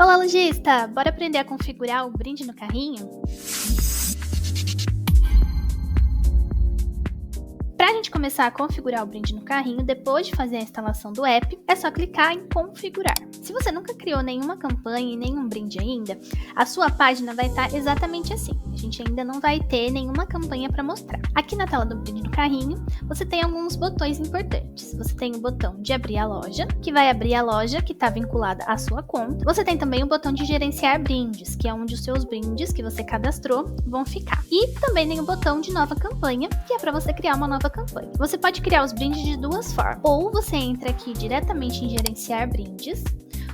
Olá, lojista! Bora aprender a configurar o brinde no carrinho? Para a gente começar a configurar o brinde no carrinho, depois de fazer a instalação do app, é só clicar em configurar. Se você nunca criou nenhuma campanha e nenhum brinde ainda, a sua página vai estar exatamente assim. A gente ainda não vai ter nenhuma campanha para mostrar. Aqui na tela do brinde no carrinho, você tem alguns botões importantes. Você tem o botão de abrir a loja, que vai abrir a loja que está vinculada à sua conta. Você tem também o botão de gerenciar brindes, que é onde os seus brindes que você cadastrou vão ficar. E também tem o botão de nova campanha, que é para você criar uma nova campanha. Você pode criar os brindes de duas formas. Ou você entra aqui diretamente em gerenciar brindes,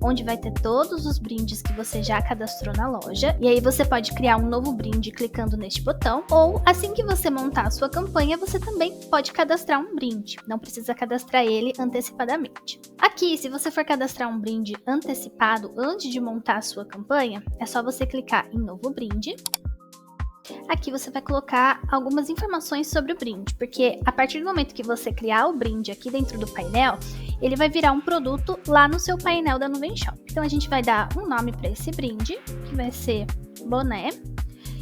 onde vai ter todos os brindes que você já cadastrou na loja, e aí você pode criar um novo brinde clicando neste botão, ou assim que você montar a sua campanha, você também pode cadastrar um brinde, não precisa cadastrar ele antecipadamente. Aqui, se você for cadastrar um brinde antecipado antes de montar a sua campanha, é só você clicar em novo brinde. Aqui você vai colocar algumas informações sobre o brinde, porque a partir do momento que você criar o brinde aqui dentro do painel, ele vai virar um produto lá no seu painel da Nuvem Shop. Então a gente vai dar um nome para esse brinde, que vai ser boné,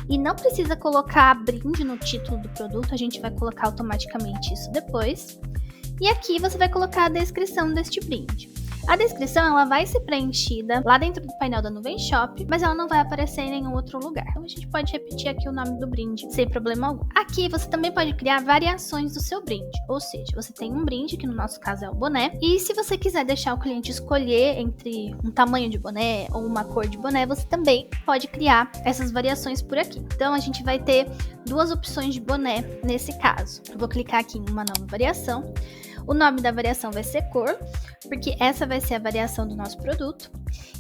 e não precisa colocar brinde no título do produto, a gente vai colocar automaticamente isso depois. E aqui você vai colocar a descrição deste brinde. A descrição ela vai ser preenchida lá dentro do painel da Nuvem Shop, mas ela não vai aparecer em nenhum outro lugar. Então a gente pode repetir aqui o nome do brinde sem problema algum. Aqui você também pode criar variações do seu brinde, ou seja, você tem um brinde, que no nosso caso é o boné, e se você quiser deixar o cliente escolher entre um tamanho de boné ou uma cor de boné, você também pode criar essas variações por aqui. Então a gente vai ter duas opções de boné nesse caso. Eu vou clicar aqui em uma nova variação. O nome da variação vai ser cor, porque essa vai ser a variação do nosso produto.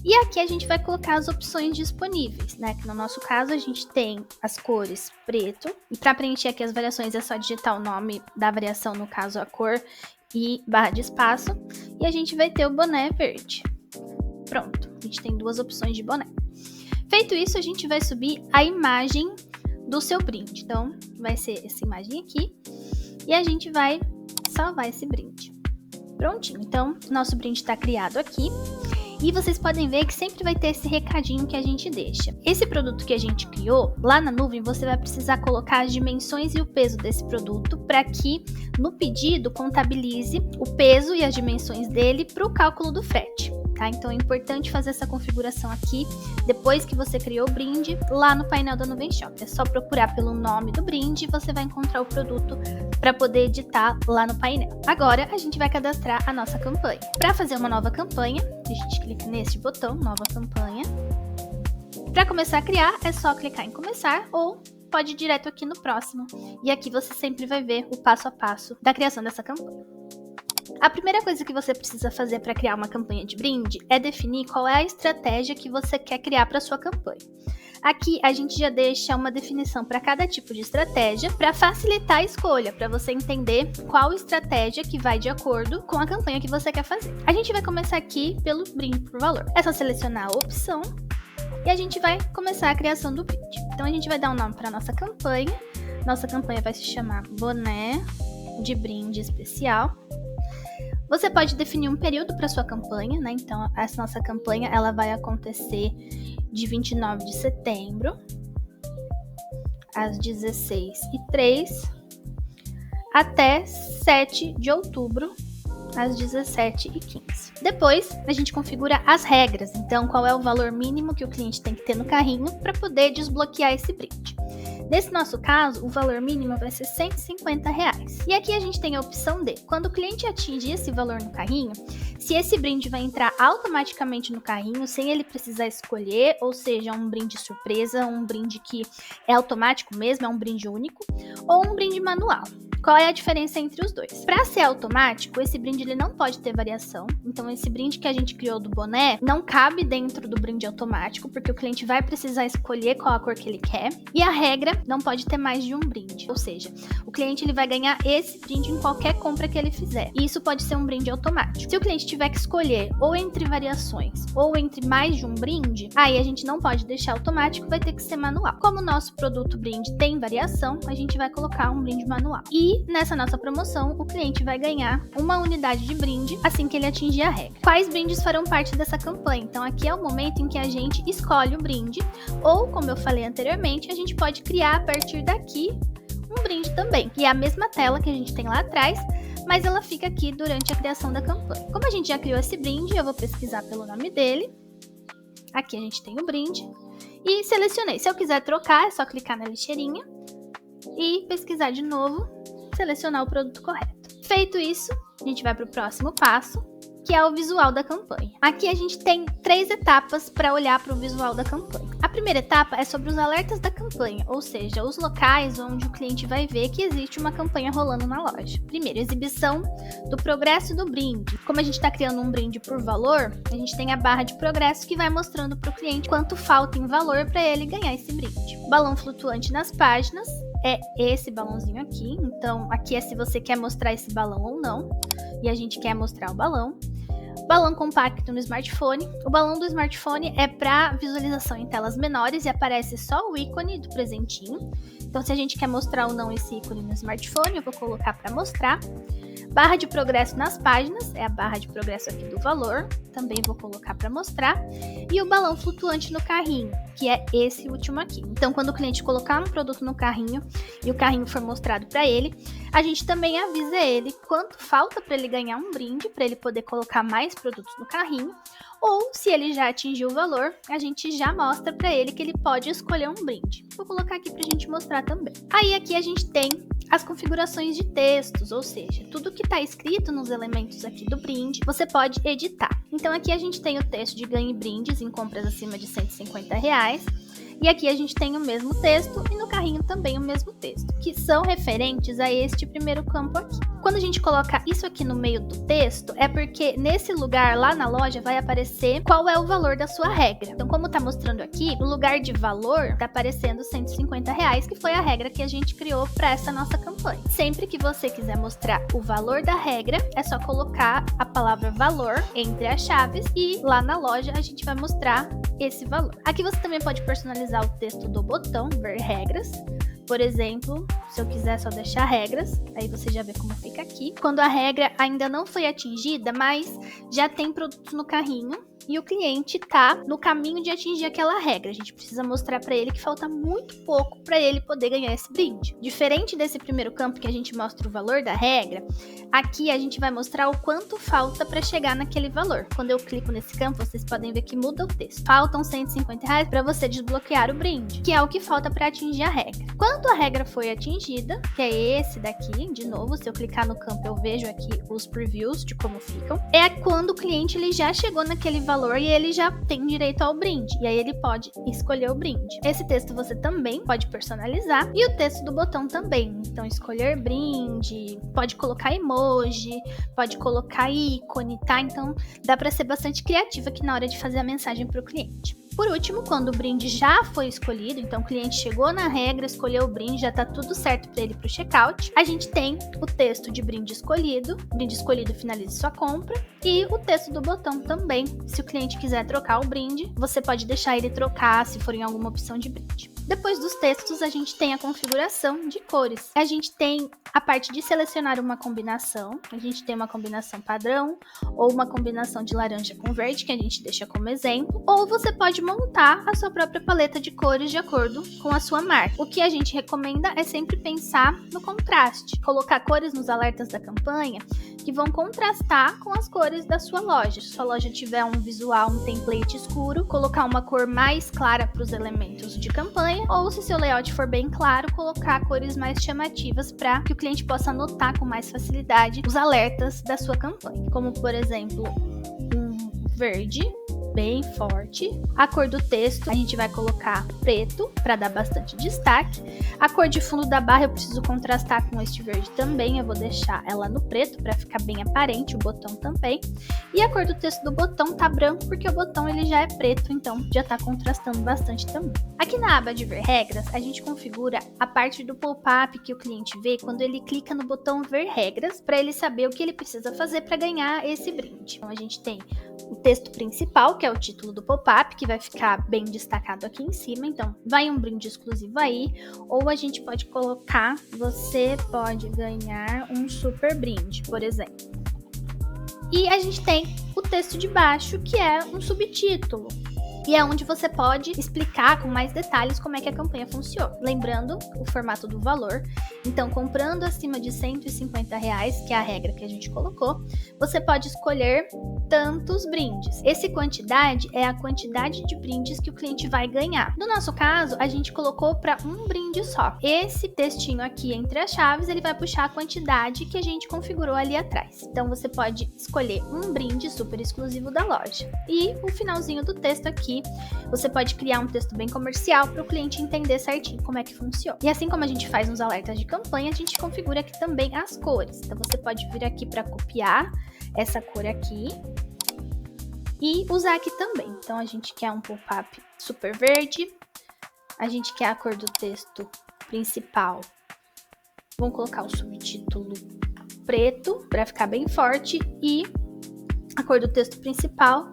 E aqui a gente vai colocar as opções disponíveis, né? Que no nosso caso a gente tem as cores preto. E para preencher aqui as variações é só digitar o nome da variação, no caso a cor e barra de espaço. E a gente vai ter o boné verde. Pronto, a gente tem duas opções de boné. Feito isso, a gente vai subir a imagem do seu brinde. Então, vai ser essa imagem aqui. E a gente vai salvar esse brinde. Prontinho, então nosso brinde está criado aqui e vocês podem ver que sempre vai ter esse recadinho que a gente deixa. Esse produto que a gente criou, lá na nuvem você vai precisar colocar as dimensões e o peso desse produto para que no pedido contabilize o peso e as dimensões dele para o cálculo do frete. Tá? Então é importante fazer essa configuração aqui depois que você criou o brinde lá no painel da Nuvem Shop. É só procurar pelo nome do brinde e você vai encontrar o produto para poder editar lá no painel. Agora a gente vai cadastrar a nossa campanha. Para fazer uma nova campanha, a gente clica nesse botão, nova campanha. Para começar a criar, é só clicar em começar ou pode ir direto aqui no próximo. E aqui você sempre vai ver o passo a passo da criação dessa campanha. A primeira coisa que você precisa fazer para criar uma campanha de brinde é definir qual é a estratégia que você quer criar para sua campanha. Aqui a gente já deixa uma definição para cada tipo de estratégia para facilitar a escolha, para você entender qual estratégia que vai de acordo com a campanha que você quer fazer. A gente vai começar aqui pelo brinde por valor. É só selecionar a opção e a gente vai começar a criação do brinde. Então a gente vai dar um nome para nossa campanha. Nossa campanha vai se chamar Boné de Brinde Especial. Você pode definir um período para sua campanha, né? Então, essa nossa campanha ela vai acontecer de 29 de setembro às 16h03 até 7 de outubro às 17h15. Depois, a gente configura as regras. Então, qual é o valor mínimo que o cliente tem que ter no carrinho para poder desbloquear esse brinde. Nesse nosso caso, o valor mínimo vai ser R$150. E aqui a gente tem a opção de, quando o cliente atinge esse valor no carrinho, se esse brinde vai entrar automaticamente no carrinho, sem ele precisar escolher, ou seja, um brinde surpresa, um brinde que é automático mesmo, é um brinde único, ou um brinde manual. Qual é a diferença entre os dois? Para ser automático, esse brinde ele não pode ter variação. Então, esse brinde que a gente criou do boné não cabe dentro do brinde automático, porque o cliente vai precisar escolher qual a cor que ele quer. E a regra não pode ter mais de um brinde. Ou seja, o cliente ele vai ganhar esse brinde em qualquer compra que ele fizer. E isso pode ser um brinde automático. Se o cliente tiver que escolher ou entre variações ou entre mais de um brinde, aí a gente não pode deixar automático, vai ter que ser manual. Como o nosso produto brinde tem variação, a gente vai colocar um brinde manual. E E nessa nossa promoção, o cliente vai ganhar uma unidade de brinde assim que ele atingir a regra. Quais brindes farão parte dessa campanha? Então aqui é o momento em que a gente escolhe o brinde, ou como eu falei anteriormente, a gente pode criar a partir daqui um brinde também, que é a mesma tela que a gente tem lá atrás, mas ela fica aqui durante a criação da campanha. Como a gente já criou esse brinde, eu vou pesquisar pelo nome dele. Aqui a gente tem o brinde e selecionei. Se eu quiser trocar, é só clicar na lixeirinha e pesquisar de novo, selecionar o produto correto. Feito isso, a gente vai para o próximo passo, que é o visual da campanha. Aqui a gente tem 3 etapas para olhar para o visual da campanha. A primeira etapa é sobre os alertas da campanha, ou seja, os locais onde o cliente vai ver que existe uma campanha rolando na loja. Primeiro, exibição do progresso do brinde. Como a gente está criando um brinde por valor, a gente tem a barra de progresso que vai mostrando para o cliente quanto falta em valor para ele ganhar esse brinde. Balão flutuante nas páginas. É esse balãozinho aqui, então aqui é se você quer mostrar esse balão ou não, e a gente quer mostrar o balão. Balão compacto no smartphone. O balão do smartphone é para visualização em telas menores e aparece só o ícone do presentinho. Então se a gente quer mostrar ou não esse ícone no smartphone, eu vou colocar para mostrar. Barra de progresso nas páginas, é a barra de progresso aqui do valor, também vou colocar para mostrar. E o balão flutuante no carrinho, que é esse último aqui. Então, quando o cliente colocar um produto no carrinho e o carrinho for mostrado para ele, a gente também avisa ele quanto falta para ele ganhar um brinde, para ele poder colocar mais produtos no carrinho. Ou, se ele já atingiu o valor, a gente já mostra para ele que ele pode escolher um brinde. Vou colocar aqui para a gente mostrar também. Aí aqui a gente tem as configurações de textos, ou seja, tudo que está escrito nos elementos aqui do brinde, você pode editar. Então aqui a gente tem o texto de ganhe brindes em compras acima de R$150. E aqui a gente tem o mesmo texto e no carrinho também o mesmo texto, que são referentes a este primeiro campo aqui. Quando a gente coloca isso aqui no meio do texto, é porque nesse lugar lá na loja vai aparecer qual é o valor da sua regra. Então, como tá mostrando aqui, no lugar de valor, tá aparecendo R$150, que foi a regra que a gente criou para essa nossa campanha. Sempre que você quiser mostrar o valor da regra, é só colocar a palavra valor entre as chaves e lá na loja a gente vai mostrar esse valor. Aqui você também pode personalizar o texto do botão, ver regras. Por exemplo, se eu quiser só deixar regras, aí você já vê como fica aqui. Quando a regra ainda não foi atingida, mas já tem produtos no carrinho e o cliente tá no caminho de atingir aquela regra. A gente precisa mostrar para ele que falta muito pouco para ele poder ganhar esse brinde. Diferente desse primeiro campo que a gente mostra o valor da regra, aqui a gente vai mostrar o quanto falta para chegar naquele valor. Quando eu clico nesse campo, vocês podem ver que muda o texto. Faltam R$150 para você desbloquear o brinde, que é o que falta para atingir a regra. Quando a regra foi atingida, que é esse daqui, de novo, se eu clicar no campo eu vejo aqui os previews de como ficam, é quando o cliente ele já chegou naquele valor e ele já tem direito ao brinde, e aí ele pode escolher o brinde. Esse texto você também pode personalizar e o texto do botão também, então escolher brinde, pode colocar emoji, pode colocar ícone, tá? Então dá para ser bastante criativo aqui na hora de fazer a mensagem para o cliente. Por último, quando o brinde já foi escolhido, então o cliente chegou na regra, escolheu o brinde, já tá tudo certo para ele pro checkout, a gente tem o texto de brinde escolhido finalize sua compra, e o texto do botão também. Se o cliente quiser trocar o brinde, você pode deixar ele trocar se for em alguma opção de brinde. Depois dos textos, a gente tem a configuração de cores. A gente tem a parte de selecionar uma combinação. A gente tem uma combinação padrão ou uma combinação de laranja com verde, que a gente deixa como exemplo. Ou você pode montar a sua própria paleta de cores de acordo com a sua marca. O que a gente recomenda é sempre pensar no contraste. Colocar cores nos alertas da campanha que vão contrastar com as cores da sua loja. Se sua loja tiver um visual, um template escuro, colocar uma cor mais clara para os elementos de campanha, ou se seu layout for bem claro, colocar cores mais chamativas para que o cliente possa notar com mais facilidade os alertas da sua campanha, como por exemplo um verde bem forte. A cor do texto a gente vai colocar preto para dar bastante destaque. A cor de fundo da barra eu preciso contrastar com este verde também, eu vou deixar ela no preto para ficar bem aparente, o botão também. E a cor do texto do botão tá branco porque o botão ele já é preto, então já tá contrastando bastante também. Aqui na aba de ver regras, a gente configura a parte do pop-up que o cliente vê quando ele clica no botão ver regras, para ele saber o que ele precisa fazer para ganhar esse brinde. Então a gente tem o texto principal, que é o título do pop-up, que vai ficar bem destacado aqui em cima. Então, vai um brinde exclusivo aí. Ou a gente pode colocar, você pode ganhar um super brinde, por exemplo. E a gente tem o texto de baixo, que é um subtítulo. E é onde você pode explicar com mais detalhes como é que a campanha funciona. Lembrando o formato do valor. Então, comprando acima de R$150, que é a regra que a gente colocou, você pode escolher tantos brindes. Essa quantidade é a quantidade de brindes que o cliente vai ganhar. No nosso caso, a gente colocou para um brinde só. Esse textinho aqui entre as chaves, ele vai puxar a quantidade que a gente configurou ali atrás. Então, você pode escolher um brinde super exclusivo da loja. E o finalzinho do texto aqui, você pode criar um texto bem comercial para o cliente entender certinho como é que funciona. E assim como a gente faz nos alertas de campanha, a gente configura aqui também as cores. Então você pode vir aqui para copiar essa cor aqui e usar aqui também. Então a gente quer um pop-up super verde, a gente quer a cor do texto principal. Vamos colocar o subtítulo preto para ficar bem forte e a cor do texto principal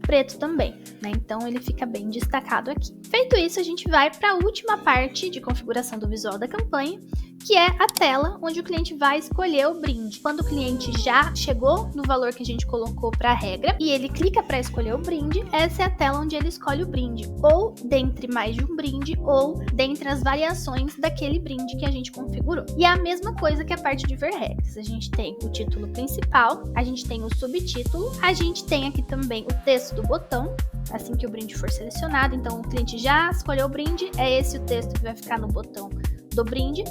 preto também, né? Então ele fica bem destacado aqui. Feito isso, a gente vai para a última parte de configuração do visual da campanha, que é a tela onde o cliente vai escolher o brinde. Quando o cliente já chegou no valor que a gente colocou para a regra e ele clica para escolher o brinde, essa é a tela onde ele escolhe o brinde, ou dentre mais de um brinde, ou dentre as variações daquele brinde que a gente configurou. E é a mesma coisa que a parte de ver regras. A gente tem o título principal, a gente tem o subtítulo, a gente tem aqui também o texto do botão, assim que o brinde for selecionado. Então o cliente já escolheu o brinde, é esse o texto que vai ficar no botão do brinde,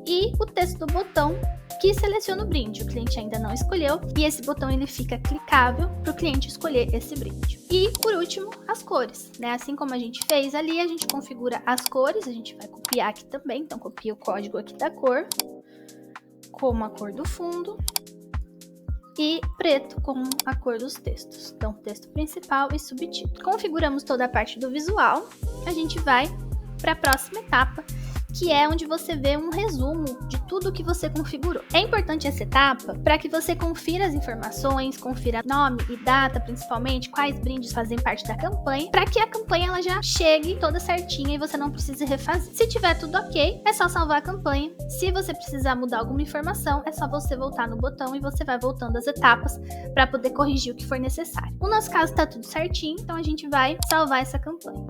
e o texto do botão que seleciona o brinde. O cliente ainda não escolheu e esse botão ele fica clicável para o cliente escolher esse brinde. E por último, as cores, né? Assim como a gente fez ali, a gente configura as cores, a gente vai copiar aqui também. Então copia o código aqui da cor, como a cor do fundo, e preto como a cor dos textos. Então texto principal e subtítulo. Configuramos toda a parte do visual, a gente vai para a próxima etapa, que é onde você vê um resumo de tudo que você configurou. É importante essa etapa para que você confira as informações, confira nome e data, principalmente, quais brindes fazem parte da campanha, para que a campanha ela já chegue toda certinha e você não precise refazer. Se tiver tudo ok, é só salvar a campanha. Se você precisar mudar alguma informação, é só você voltar no botão e você vai voltando as etapas para poder corrigir o que for necessário. No nosso caso está tudo certinho, então a gente vai salvar essa campanha.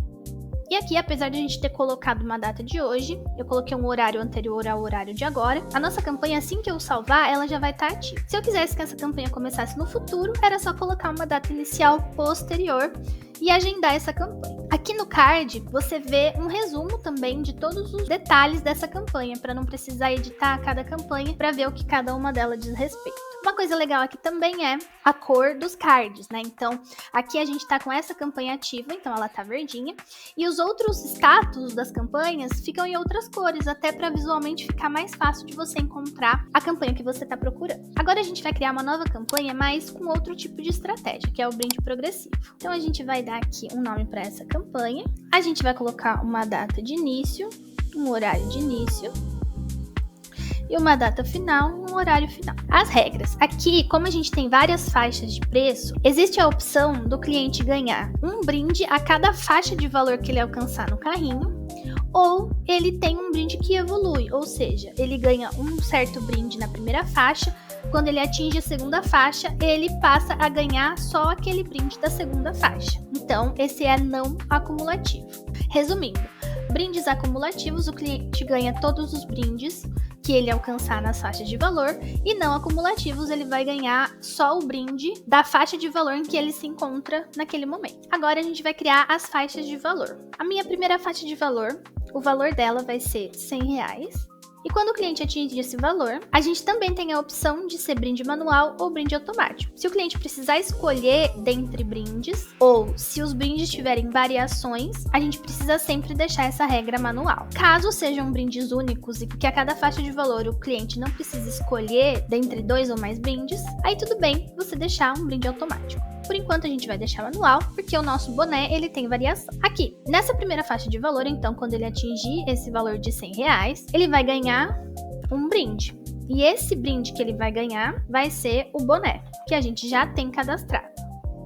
E aqui, apesar de a gente ter colocado uma data de hoje, eu coloquei um horário anterior ao horário de agora, a nossa campanha, assim que eu salvar, ela já vai estar ativa. Se eu quisesse que essa campanha começasse no futuro, era só colocar uma data inicial posterior e agendar essa campanha. Aqui no card, você vê um resumo também de todos os detalhes dessa campanha, para não precisar editar cada campanha para ver o que cada uma delas diz respeito. Uma coisa legal aqui também é a cor dos cards, né? Então, aqui a gente tá com essa campanha ativa, então ela tá verdinha, e os outros status das campanhas ficam em outras cores, até para visualmente ficar mais fácil de você encontrar a campanha que você tá procurando. Agora a gente vai criar uma nova campanha, mas com outro tipo de estratégia, que é o brinde progressivo. Então, a gente vai dar aqui um nome para essa campanha, a gente vai colocar uma data de início, um horário de início, e uma data final, um horário final. As regras. Aqui, como a gente tem várias faixas de preço, existe a opção do cliente ganhar um brinde a cada faixa de valor que ele alcançar no carrinho, ou ele tem um brinde que evolui, ou seja, ele ganha um certo brinde na primeira faixa, quando ele atinge a segunda faixa, ele passa a ganhar só aquele brinde da segunda faixa. Então, esse é não acumulativo. Resumindo, brindes acumulativos, o cliente ganha todos os brindes que ele alcançar nas faixas de valor, e não acumulativos, ele vai ganhar só o brinde da faixa de valor em que ele se encontra naquele momento. Agora a gente vai criar as faixas de valor. A minha primeira faixa de valor, o valor dela vai ser R$100. E quando o cliente atingir esse valor, a gente também tem a opção de ser brinde manual ou brinde automático. Se o cliente precisar escolher dentre brindes, ou se os brindes tiverem variações, a gente precisa sempre deixar essa regra manual. Caso sejam brindes únicos e que a cada faixa de valor o cliente não precisa escolher dentre 2 ou mais brindes, aí tudo bem você deixar um brinde automático. Por enquanto a gente vai deixar manual, porque o nosso boné ele tem variação. Aqui, nessa primeira faixa de valor, então, quando ele atingir esse valor de R$100, ele vai ganhar um brinde. E esse brinde que ele vai ganhar vai ser o boné, que a gente já tem cadastrado.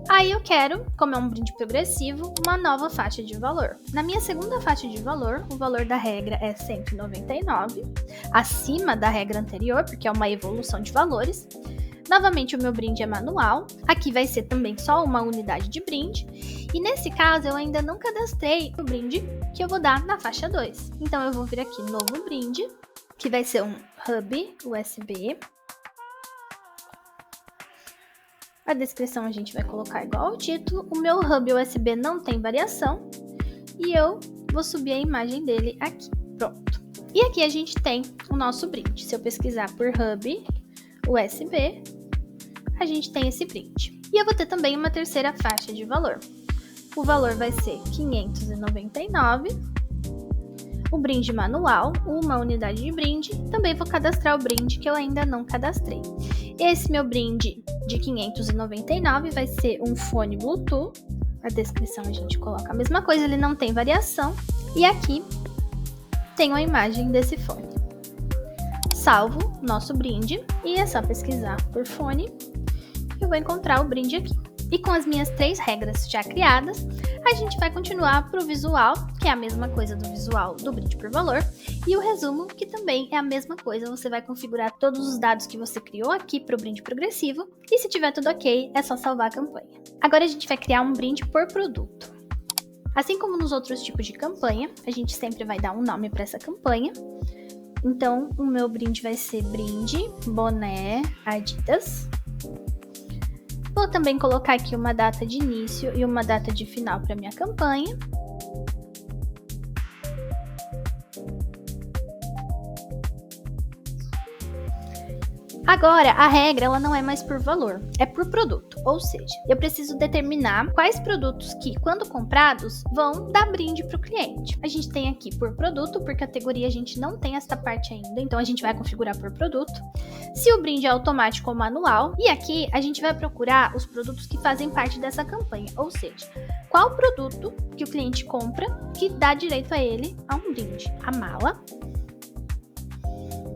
Aí eu quero, como é um brinde progressivo, uma nova faixa de valor. Na minha segunda faixa de valor, o valor da regra é 199, acima da regra anterior, porque é uma evolução de valores. Novamente o meu brinde é manual, aqui vai ser também só uma unidade de brinde, e nesse caso eu ainda não cadastrei o brinde que eu vou dar na faixa 2. Então eu vou vir aqui, novo brinde, que vai ser um hub USB. A descrição a gente vai colocar igual ao título. O meu hub USB não tem variação e eu vou subir a imagem dele aqui. Pronto. E aqui a gente tem o nosso brinde. Se eu pesquisar por hub USB, a gente tem esse brinde. E eu vou ter também uma terceira faixa de valor. O valor vai ser 599. O brinde manual, uma unidade de brinde. Também vou cadastrar o brinde que eu ainda não cadastrei. Esse meu brinde de 599 vai ser um fone Bluetooth. A descrição a gente coloca a mesma coisa, ele não tem variação. E aqui tem a imagem desse fone. Salvo nosso brinde e é só pesquisar por fone. Eu vou encontrar o brinde aqui. E com as minhas 3 regras já criadas, a gente vai continuar para o visual, que é a mesma coisa do visual do brinde por valor, e o resumo, que também é a mesma coisa. Você vai configurar todos os dados que você criou aqui para o brinde progressivo, e se tiver tudo ok, é só salvar a campanha. Agora a gente vai criar um brinde por produto. Assim como nos outros tipos de campanha, a gente sempre vai dar um nome para essa campanha. Então, o meu brinde vai ser brinde, boné, Adidas. Vou também colocar aqui uma data de início e uma data de final para minha campanha. Agora, a regra ela não é mais por valor, é por produto, ou seja, eu preciso determinar quais produtos que, quando comprados, vão dar brinde para o cliente. A gente tem aqui por produto, por categoria a gente não tem essa parte ainda, então a gente vai configurar por produto. Se o brinde é automático ou manual, e aqui a gente vai procurar os produtos que fazem parte dessa campanha, ou seja, qual produto que o cliente compra que dá direito a ele a um brinde, a mala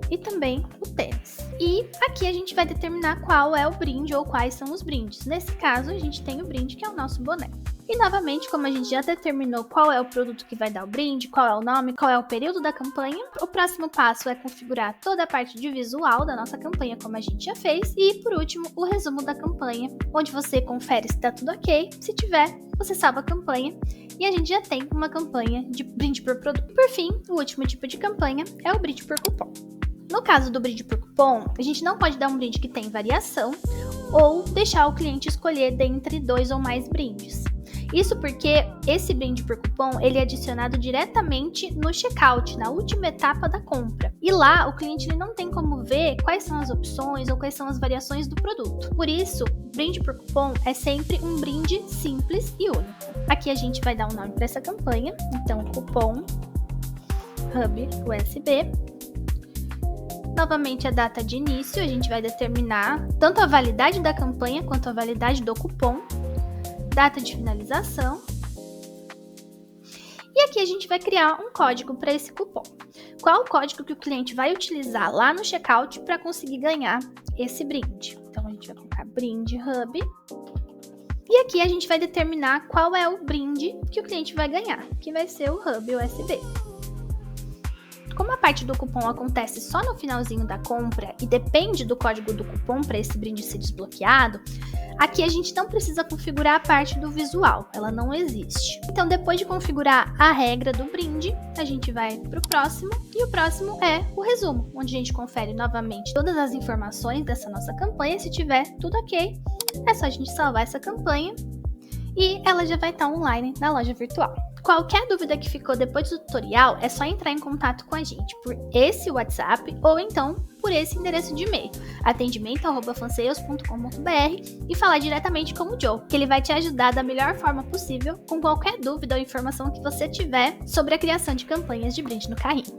e também o tênis. E aqui a gente vai determinar qual é o brinde ou quais são os brindes. Nesse caso, a gente tem o brinde que é o nosso boné. E novamente, como a gente já determinou qual é o produto que vai dar o brinde, qual é o nome, qual é o período da campanha, o próximo passo é configurar toda a parte de visual da nossa campanha, como a gente já fez. E por último, o resumo da campanha, onde você confere se está tudo ok. Se tiver, você salva a campanha e a gente já tem uma campanha de brinde por produto. Por fim, o último tipo de campanha é o brinde por cupom. No caso do brinde por cupom, a gente não pode dar um brinde que tem variação ou deixar o cliente escolher dentre 2 ou mais brindes. Isso porque esse brinde por cupom ele é adicionado diretamente no checkout, na última etapa da compra. E lá o cliente ele não tem como ver quais são as opções ou quais são as variações do produto. Por isso, brinde por cupom é sempre um brinde simples e único. Aqui a gente vai dar um nome para essa campanha, então cupom Hub USB. Novamente a data de início, a gente vai determinar tanto a validade da campanha quanto a validade do cupom, data de finalização. E aqui a gente vai criar um código para esse cupom. Qual o código que o cliente vai utilizar lá no checkout para conseguir ganhar esse brinde? Então a gente vai colocar brinde hub. E aqui a gente vai determinar qual é o brinde que o cliente vai ganhar, que vai ser o hub USB. Como a parte do cupom acontece só no finalzinho da compra e depende do código do cupom para esse brinde ser desbloqueado, aqui a gente não precisa configurar a parte do visual, ela não existe. Então, depois de configurar a regra do brinde, a gente vai para o próximo, e o próximo é o resumo, onde a gente confere novamente todas as informações dessa nossa campanha. Se tiver tudo ok, é só a gente salvar essa campanha e ela já vai estar online na loja virtual. Qualquer dúvida que ficou depois do tutorial, é só entrar em contato com a gente por esse WhatsApp ou então por esse endereço de e-mail, atendimento@fansales.com.br, e falar diretamente com o Joe, que ele vai te ajudar da melhor forma possível com qualquer dúvida ou informação que você tiver sobre a criação de campanhas de brinde no carrinho.